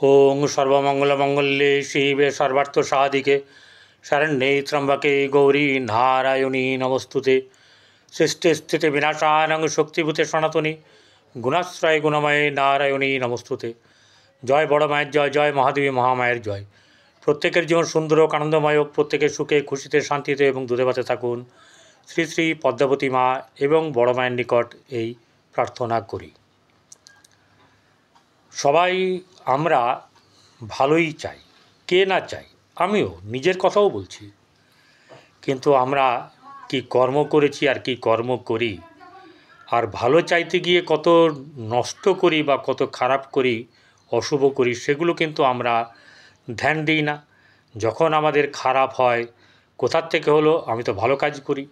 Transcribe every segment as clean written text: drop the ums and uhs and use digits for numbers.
ओं सर्वमंगलमंगल्ये शिवे सर्वार्थसाधिके शरण्ये त्र्यंबके गौरी नारायणी नमस्तुते। सृष्टि विनाशानं शक्तिभूते सनातनी गुणाश्रय गुणमय नारायणी नमस्तुते। जय बड़ मायर जय, जय महादेवी महामायर जय। प्रत्येकेर जीवन सुंदर और आनंदमय होक, प्रत्येकेर सुखे खुशिते शांतिते एवं दूधे भाते थाकुन। श्री श्री पद्मावती मा एवं बड़ मायेर निकट এই प्रार्थना करी। সবাই আমরা ভালোই চাই, কে না চাই, আমিও নিজের কথাও বলছি। কিন্তু আমরা কি কর্ম করেছি আর কি কর্ম করি, আর ভালো চাইতে গিয়ে কত নষ্ট করি বা কত খারাপ করি, অশুভ করি, সেগুলো কিন্তু আমরা ধ্যান দিই না। যখন আমাদের খারাপ হয়, কোথার থেকে হলো, আমি তো ভালো কাজ করি।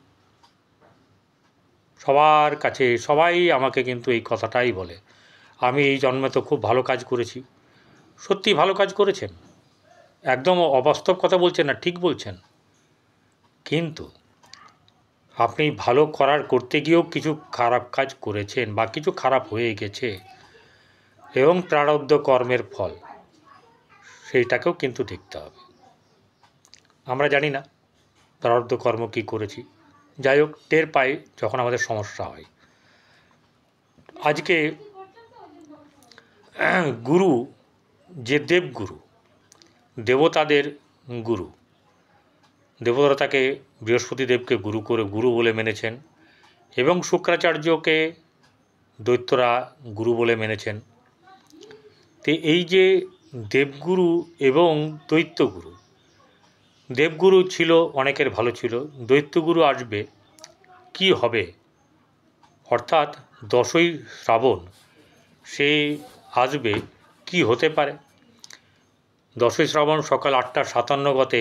সবার কাছে সবাই আমাকে কিন্তু এই কথাটাই বলে, আমি এই জন্মে তো খুব ভালো কাজ করেছি। সত্যি ভালো কাজ করেছেন, একদম অবাস্তব কথা বলছেন না, ঠিক বলছেন। কিন্তু আপনি ভালো করতে গিয়েও কিছু খারাপ কাজ করেছেন বা কিছু খারাপ হয়ে গেছে, এবং প্রারব্ধ কর্মের ফল সেইটাকেও কিন্তু দেখতে হবে। আমরা জানি না প্রারব্ধ কর্ম কী করেছি, যাই হোক টের পাই যখন আমাদের সমস্যা হয়। আজকে গুরু, যে দেবগুরু, দেবতাদের গুরু, দেবতারা তাকে বৃহস্পতি দেবকে গুরু বলে মেনেছেন, এবং শুক্রাচার্যকে দৈত্যরা গুরু বলে মেনেছেন। তো এই যে দেবগুরু এবং দৈত্যগুরু, দেবগুরু ছিল অনেকের ভালো ছিল, দৈত্যগুরু আসবে কি হবে, অর্থাৎ 10ই শ্রাবণ সে আসবে, কি হতে পারে। 10ই শ্রাবণ সকাল 8টা 57 গতে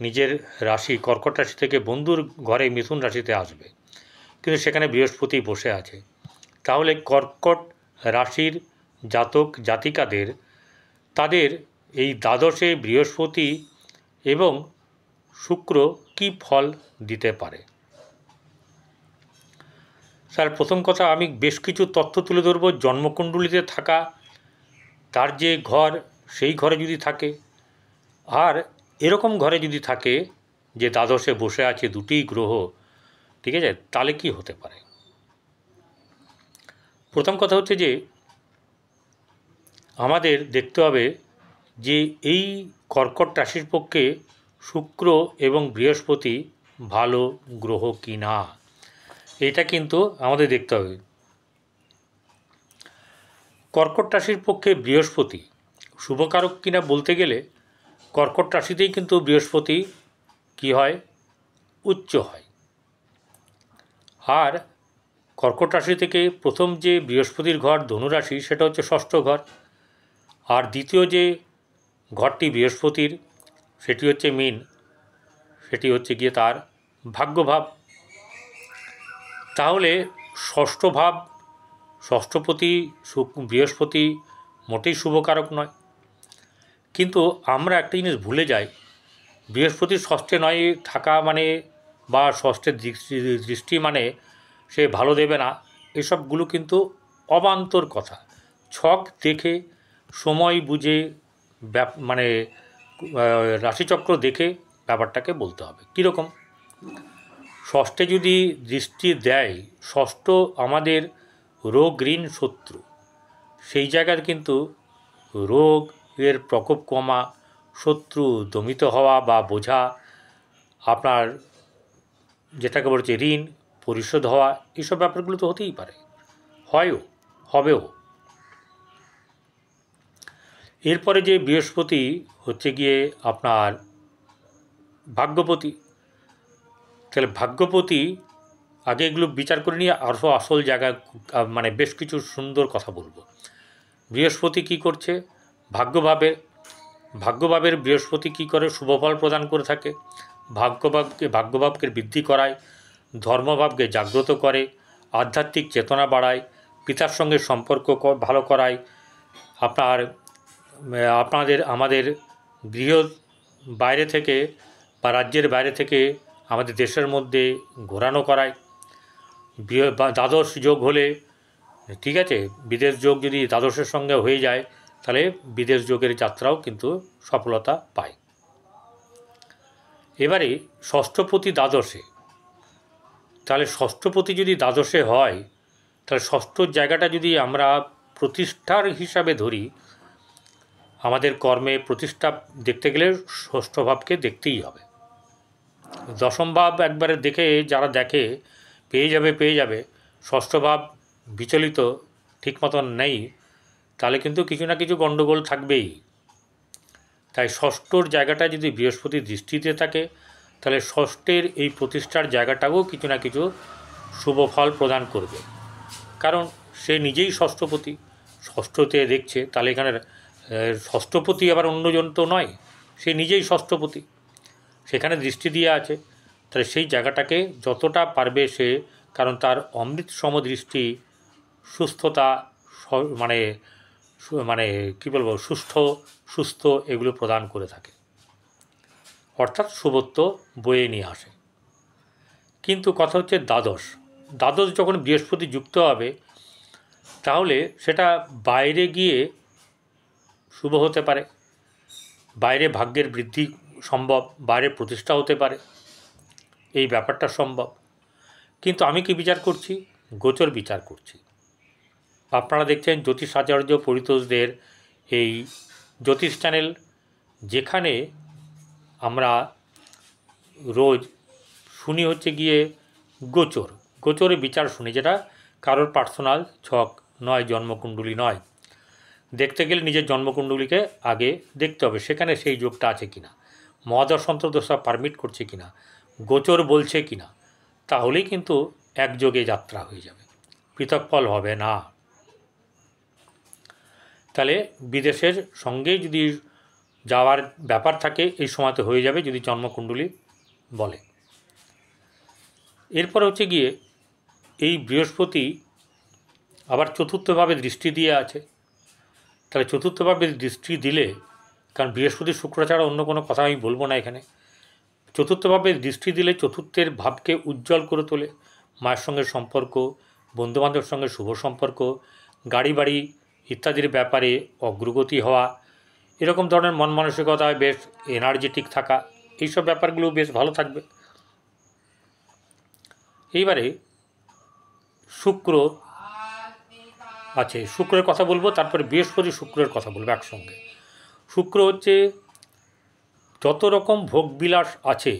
নিজের রাশি কর্কট রাশি থেকে বন্ধুর ঘরে মিথুন রাশিতে আসবে, কিন্তু সেখানে বৃহস্পতি বসে আছে। তাহলে কর্কট রাশির জাতক জাতিকাদের, তাদের এই দ্বাদশে বৃহস্পতি এবং শুক্র কি ফল দিতে পারে। স্যার, প্রথম কথা আমি বেশ কিছু তথ্য তুলে ধরব। জন্মকুণ্ডলিতে থাকা তার যে ঘর, সেই ঘরে যদি থাকে, আর এরকম ঘরে যদি থাকে যে দ্বাদশে বসে আছে দুটি গ্রহ, ঠিক আছে, তাহলে কি হতে পারে। প্রথম কথা হচ্ছে যে আমাদের দেখতে হবে যে এই কর্কট রাশির পক্ষে শুক্র এবং বৃহস্পতি ভালো গ্রহ কি না, এটা কিন্তু আমাদের দেখতে হবে। কর্কট রাশির পক্ষে বৃহস্পতি শুভকারক কিনা বলতে গেলে, কর্কট রাশিতেই কিন্তু বৃহস্পতি কি হয়, উচ্চ হয়। আর কর্কট রাশি থেকে প্রথম যে বৃহস্পতির ঘর ধনুরাশি, সেটা হচ্ছে ষষ্ঠ ঘর, আর দ্বিতীয় যে ঘরটি বৃহস্পতির সেটি হচ্ছে মীন, সেটি হচ্ছে গিয়ে তার ভাগ্যভাব। তাহলে ষষ্ঠ ভাব, ষষ্ঠপতি বৃহস্পতি মোটেই শুভকারক নয়। কিন্তু আমরা একটা জিনিস ভুলে যাই, বৃহস্পতির ষষ্ঠে নয় থাকা মানে, বা ষষ্ঠের দৃষ্টি মানে সে ভালো দেবে না, এসবগুলো কিন্তু অবান্তর কথা। ছক দেখে, সময় বুঝে, মানে রাশিচক্র দেখে ব্যাপারটাকে বলতে হবে। কীরকম, ষষ্ঠে যদি দৃষ্টি দেয়, ষষ্ঠ আমাদের রোগ ঋণ শত্রু, সেই জায়গায় কিন্তু রোগের প্রকোপ কমা, শত্রু দমিত হওয়া বা বোঝা, আপনার যেটাকে বলছে ঋণ পরিশোধ হওয়া, এইসব ব্যাপারগুলো তো হতেই পারে, হয়ও, হবেও। এরপরে যে বৃহস্পতি হচ্ছে গিয়ে আপনার ভাগ্যপতি, তাহলে ভাগ্যপতি, আগে এগুলো বিচার করে নিয়ে আরও আসল জায়গায় মানে বেশ কিছু সুন্দর কথা বলবো। বৃহস্পতি কি করছে, ভাগ্যভাবের বৃহস্পতি কি করে, শুভফল প্রদান করে থাকে। ভাগ্যভাবকে বৃদ্ধি করায়, ধর্মভাবকে জাগ্রত করে, আধ্যাত্মিক চেতনা বাড়ায়, পিতার সঙ্গে সম্পর্ক ভালো করায়, আমাদের গৃহ বাইরে থেকে বা রাজ্যের বাইরে থেকে আমাদের দেশের মধ্যে ঘোরানো করায়। দ্বাদশ যোগ হলে, ঠিক আছে, বিদেশ যোগ যদি দ্বাদশের সঙ্গে হয়ে যায়, তাহলে বিদেশ যোগের যাত্রাও কিন্তু সফলতা পায়। এবারে ষষ্ঠপতি দ্বাদশে, তাহলে ষষ্ঠপতি যদি দ্বাদশে হয়, তাহলে ষষ্ঠর জায়গাটা যদি আমরা প্রতিষ্ঠার হিসাবে ধরি, আমাদের কর্মে প্রতিষ্ঠা দেখতে গেলে ষষ্ঠ ভাবকে দেখতেই হবে। দশম ভাব একবারে দেখে যারা দেখে পেয়ে যাবে, ষষ্ঠ ভাব বিচলিত ঠিক মতন নেই, তাহলে কিন্তু কিছু না কিছু গণ্ডগোল থাকবেই। তাই ষষ্ঠর জায়গাটা যদি বৃহস্পতির দৃষ্টিতে থাকে, তাহলে ষষ্ঠের এই প্রতিষ্ঠার জায়গাটাও কিছু না কিছু শুভ ফল প্রদান করবে, কারণ সে নিজেই ষষ্ঠপতি, ষষ্ঠতে দেখছে। তাহলে এখানে ষষ্ঠপতি আবার অন্যজন তো নয়, সে নিজেই ষষ্ঠপতি, সেখানে দৃষ্টি দিয়ে আছে। তাহলে সেই জায়গাটাকে যতটা পারবে সে, কারণ তার অমৃত সমদৃষ্টি সুস্থতা, মানে মানে কী বলবো, সুস্থ এগুলো প্রদান করে থাকে, অর্থাৎ শুভত্ব বয়ে নিয়ে আসে। কিন্তু কথা হচ্ছে দ্বাদশ যখন বৃহস্পতি যুক্ত হবে, তাহলে সেটা বাইরে গিয়ে শুভ হতে পারে, বাইরে ভাগ্যের বৃদ্ধি সম্ভব, বাইরে প্রতিষ্ঠা হতে পারে, এই ব্যাপারটা সম্ভব। কিন্তু আমি কি বিচার করছি? গোচর বিচার করছি। আপনারা দেখছেন জ্যোতিষাচার্য পরিতোষদের এই জ্যোতিষ চ্যানেল, যেখানে আমরা রোজ শুনি হচ্ছে গিয়ে গোচরে বিচার শুনি, যেটা কারোর পার্সোনাল ছক নয়, জন্মকুণ্ডলী নয়। দেখতে গেলে নিজের জন্মকুণ্ডলীকে আগে দেখতে হবে, সেখানে সেই যোগটা আছে কিনা, মহাদশ অন্তর্দশা পারমিট করছে কিনা, গোচর বলছে কিনা, তাহলেই কিন্তু একযোগে যাত্রা হয়ে যাবে, পৃথক ফল হবে না। তাহলে বিদেশের সঙ্গে যদি যাওয়ার ব্যাপার থাকে, এই সময়তে হয়ে যাবে যদি জন্মকুণ্ডলী বলে। এরপর হচ্ছে গিয়ে এই বৃহস্পতি আবার চতুর্থভাবে দৃষ্টি দিয়ে আছে। তাহলে চতুর্থভাবে দৃষ্টি দিলে, কারণ বৃহস্পতি শুক্র ছাড়া অন্য কোনো কথা আমি বলবো না এখানে, চতুর্থভাবে দৃষ্টি দিলে চতুর্থের ভাবকে উজ্জ্বল করে তোলে। মায়ের সঙ্গে সম্পর্ক, বন্ধুবান্ধবের সঙ্গে শুভ সম্পর্ক, গাড়ি বাড়ি ইত্যাদির ব্যাপারে অগ্রগতি হওয়া, এরকম ধরনের মন মানসিকতায় বেশ এনার্জেটিক থাকা, এইসব ব্যাপারগুলো বেশ ভালো থাকবে। এইবারে শুক্র আছে, শুক্রের কথা বলবো, তারপরে বৃহস্পতি শুক্রের কথা বলবো একসঙ্গে। শুক্র হচ্ছে যত রকম ভোগবিলাস আছে,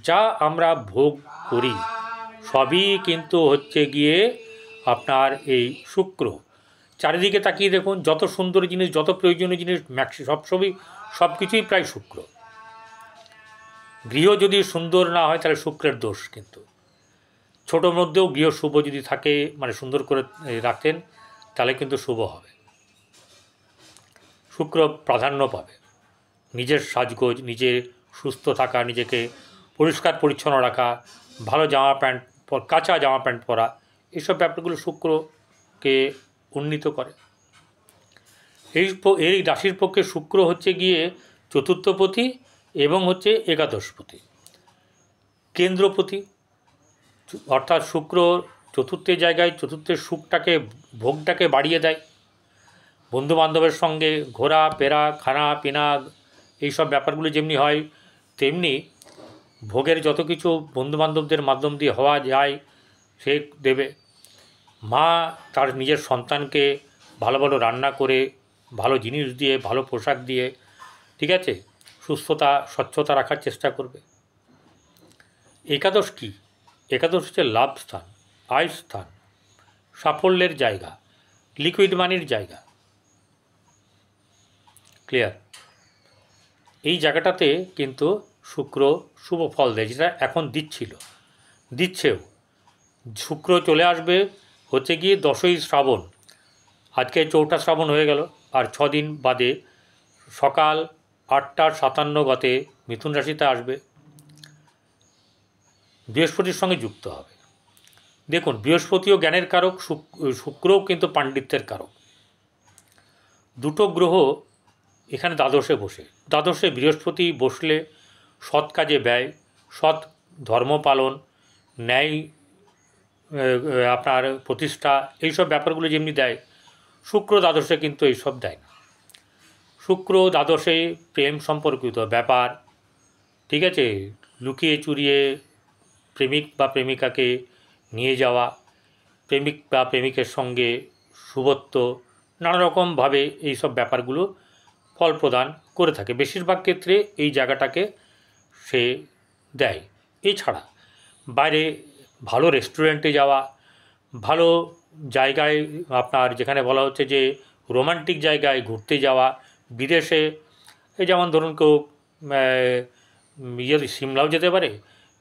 যা আমরা ভোগ করি, সবই কিন্তু হচ্ছে গিয়ে আপনার এই শুক্র। চারিদিকে তাকিয়ে দেখুন, যত সুন্দর জিনিস, যত প্রয়োজনীয় জিনিস, সব কিছুই প্রায় শুক্র। গৃহ যদি সুন্দর না হয়, তাহলে শুক্রের দোষ। কিন্তু ছোট মধ্যেও গৃহ শুভ যদি থাকে, মানে সুন্দর করে রাখেন, তাহলে কিন্তু শুভ হবে, শুক্র প্রাধান্য পাবে। নিজের সাজগোজ, নিজে সুস্থ থাকা, নিজেকে পরিষ্কার পরিচ্ছন্ন রাখা, ভালো জামা প্যান্ট, কাঁচা জামা প্যান্ট পরা, এইসব ব্যাপারগুলো শুক্রকে উন্নীত করে। এই রাশির পক্ষে শুক্র হচ্ছে গিয়ে চতুর্থপতি এবং হচ্ছে একাদশপতি, কেন্দ্রপতি। অর্থাৎ শুক্র চতুর্থের জায়গায় চতুর্থের সুখটাকে, ভোগটাকে বাড়িয়ে দেয়। বন্ধুবান্ধবের সঙ্গে ঘোরা ফেরা, খানা পিনা, এইসব ব্যাপারগুলো যেমনি হয়, তেমনি ভোগের যত কিছু বন্ধুবান্ধবদের মাধ্যম দিয়ে হওয়া যায় সে দেবে। মা তার নিজের সন্তানকে ভালো ভালো রান্না করে, ভালো জিনিস দিয়ে, ভালো পোশাক দিয়ে, ঠিক আছে, সুস্থতা স্বচ্ছতা রাখার চেষ্টা করবে। একাদশ কী? একাদশ হচ্ছে লাভ স্থান, আয় স্থান, সাফল্যের জায়গা, লিকুইড মানির জায়গা। ক্লিয়ার? এই জায়গাটাতে কিন্তু শুক্র শুভ ফল দেয়, যেটা এখন দিচ্ছেও। শুক্র চলে আসবে হচ্ছে গিয়ে 10ই শ্রাবণ, আজকে 4ঠা শ্রাবণ হয়ে গেল, আর 6 দিন বাদে সকাল 8:57 গতে মিথুন রাশিতে আসবে, বৃহস্পতির সঙ্গে যুক্ত হবে। দেখুন, বৃহস্পতিও জ্ঞানের কারক, শুক্রও কিন্তু পাণ্ডিত্যের কারক। দুটো গ্রহ এখানে দ্বাদশে বৃহস্পতি বসলে সৎ কাজে ব্যয়, সৎ ধর্ম পালন, ন্যায় আপনার প্রতিষ্ঠা, এইসব ব্যাপারগুলো যেমনি দেয়, শুক্র দ্বাদশে কিন্তু এইসব দেয় না। শুক্র দ্বাদশে প্রেম সম্পর্কিত ব্যাপার, ঠিক আছে, লুকিয়ে চুরিয়ে প্রেমিক বা প্রেমিকাকে নিয়ে যাওয়া, প্রেমিক বা প্রেমিকের সঙ্গে শুভত্ব, নানা রকমভাবে এইসব ব্যাপারগুলো ফল প্রদান করে থাকে। বেশিরভাগ ক্ষেত্রে এই জায়গাটাকে সে দেয়। এছাড়া বাইরে ভালো রেস্টুরেন্টে যাওয়া, ভালো জায়গায়, আপনার যেখানে বলা হচ্ছে যে রোমান্টিক জায়গায় ঘুরতে যাওয়া, বিদেশে, এই যেমন ধরুন কেউ সিমলাও যেতে পারে,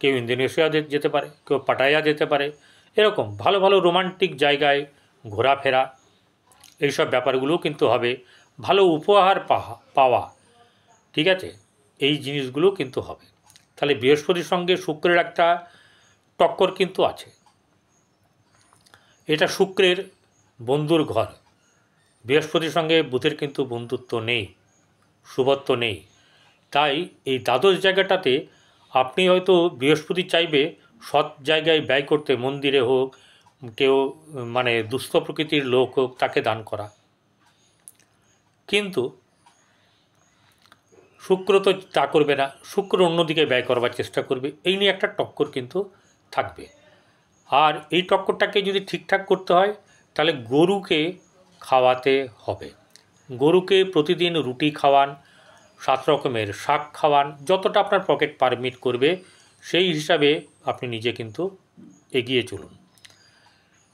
কেউ ইন্দোনেশিয়া যেতে পারে, কেউ পাটায়া যেতে পারে, এরকম ভালো ভালো রোমান্টিক জায়গায় ঘোরাফেরা, এইসব ব্যাপারগুলোও কিন্তু হবে। ভালো উপহার পাওয়া, ঠিক আছে, এই জিনিসগুলো কিন্তু হবে। তাহলে বৃহস্পতির সঙ্গে শুক্রের একটা টক্কর কিন্তু আছে। এটা শুক্রের বন্ধুর ঘর। বৃহস্পতির সঙ্গে বুধের কিন্তু বন্ধুত্ব নেই, শুভত্ব নেই। তাই এই দ্বাদশ জায়গাটাতে আপনি হয়তো বৃহস্পতি চাইবে সৎ জায়গায় ব্যয় করতে, মন্দিরে হোক, কেউ মানে দুস্থ প্রকৃতির লোক হোক, তাকে দান করা, কিন্তু শুক্র তো তা করবে না, শুক্র অন্যদিকে ব্যয় করবার চেষ্টা করবে। এই নিয়ে একটা টক্কর কিন্তু থাকবে। আর এই টক্করটাকে যদি ঠিকঠাক করতে হয় তাহলে গরুকে খাওয়াতে হবে। গরুকে প্রতিদিন রুটি খাওয়ান, 7 রকমের শাক খাওয়ান, যতটা আপনার পকেট পারমিট করবে সেই হিসাবে আপনি নিজে কিন্তু এগিয়ে চলুন।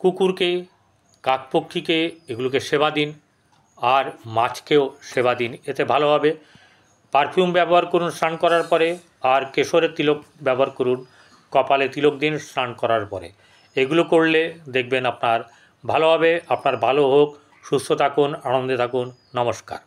কুকুরকে, কাকপক্ষীকে, এগুলোকে সেবা দিন, আর মাছকেও সেবা দিন, এতে ভালো হবে। পারফিউম ব্যবহার করুন স্নান করার পরে, আর কেশরের তিলক ব্যবহার করুন, কপালে তিলক দিন স্নান করার পরে। এগুলো করলে দেখবেন আপনার ভালো হবে। আপনার ভালো হোক, সুস্থ থাকুন, আনন্দে থাকুন। নমস্কার।